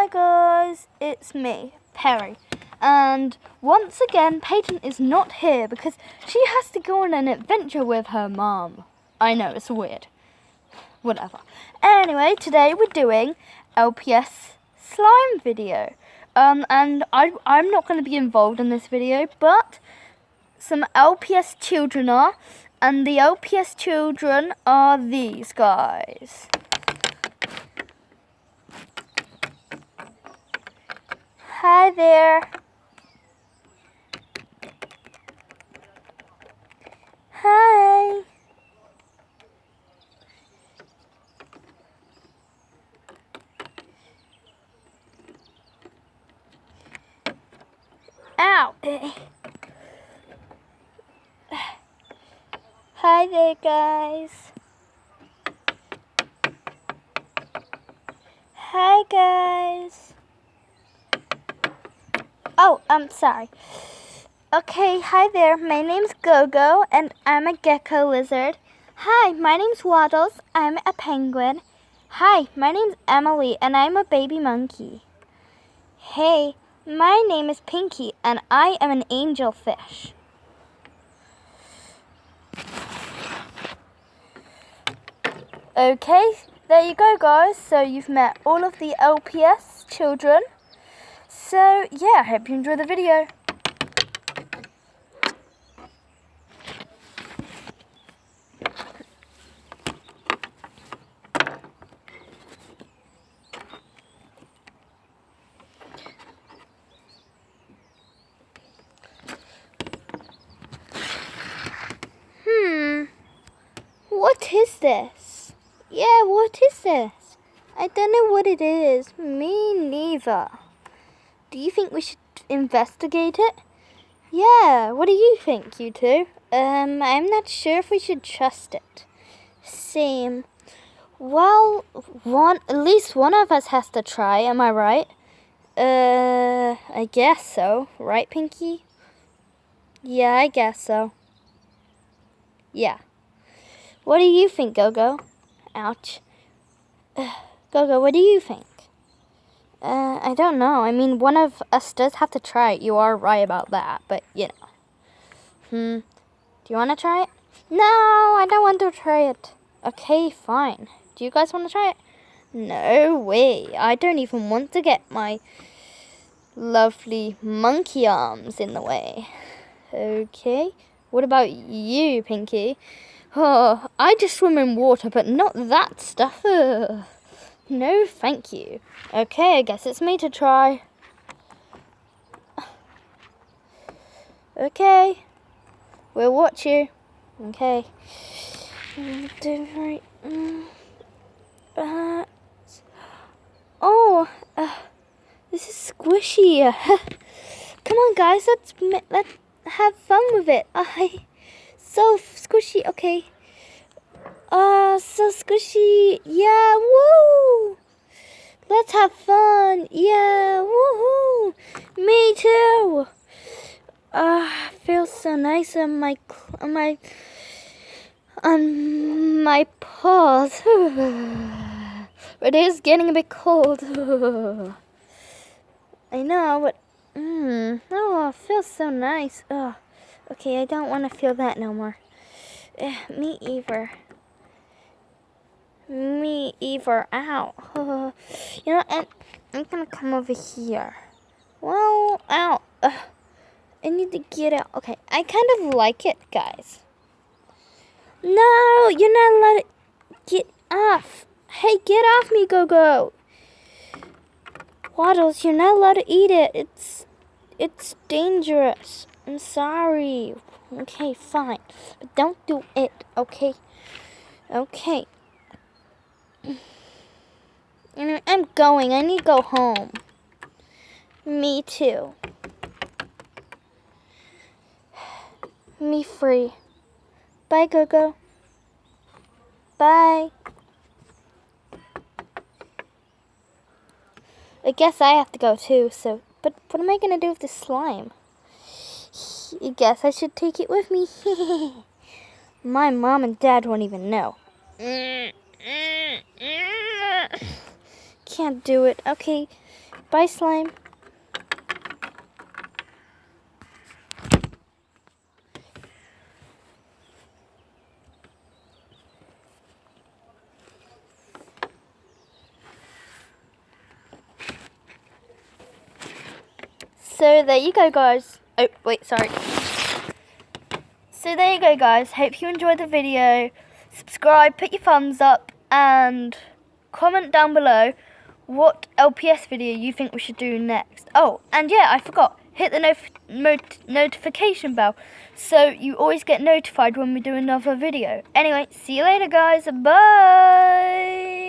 Hi guys, it's me, Perry. And once again, Peyton is not here because she has to go on an adventure with her mom. I know, it's weird. Whatever. Anyway, today we're doing LPS slime video. And I'm not going to be involved in this video, but some LPS children are. And the LPS children are these guys. Hi there. Hi. Ow. Hi there, guys. Hi, guys. Oh, I'm sorry. Okay, hi there. My name's Gogo, and I'm a gecko lizard. Hi, my name's Waddles. I'm a penguin. Hi, my name's Emily, and I'm a baby monkey. Hey, my name is Pinky, and I am an angelfish. Okay, there you go, guys. So you've met all of the LPS children. So, yeah, I hope you enjoy the video. What is this? Yeah, what is this? I don't know what it is. Me neither. Do you think we should investigate it? Yeah, what do you think, you two? I'm not sure if we should trust it. Same. Well, at least one of us has to try, am I right? I guess so. Right, Pinky? Yeah, I guess so. Yeah. What do you think, Gogo? Ouch. Gogo, what do you think? I don't know. I mean, one of us does have to try it. You are right about that, but, you know. Do you want to try it? No, I don't want to try it. Okay, fine. Do you guys want to try it? No way. I don't even want to get my lovely monkey arms in the way. Okay. What about you, Pinky? Oh, I just swim in water, but not that stuff. Ugh. No, thank you. Okay, I guess it's me to try. Okay. We'll watch you. Okay. This is squishy. Come on, guys. Let's have fun with it. So squishy. Okay. So squishy. Yeah, woo! Let's have fun. Yeah, woohoo! Me too. Feels so nice on my paws. It is getting a bit cold. I know, but oh, it feels so nice. Okay, I don't want to feel that no more. Me either. Me either. Ow. You know, and I'm gonna come over here. Well, ow. I need to get out. Okay, I kind of like it, guys. No, you're not allowed to get off. Hey, get off me, Gogo. Waddles, you're not allowed to eat it. It's dangerous. I'm sorry. Okay, fine. But don't do it, okay? Okay. I'm going. I need to go home. Me too. Me free. Bye, Gogo. Bye. I guess I have to go too, so... But what am I going to do with this slime? I guess I should take it with me. My mom and dad won't even know. Can't do it. Okay, Bye, slime. So there you go, guys. Oh, wait, sorry. So there you go, guys. Hope you enjoyed the video. Subscribe, put your thumbs up, and comment down below what LPS video you think we should do next. Oh, and yeah, I forgot. Hit the notification bell so you always get notified when we do another video. Anyway, see you later, guys. Bye.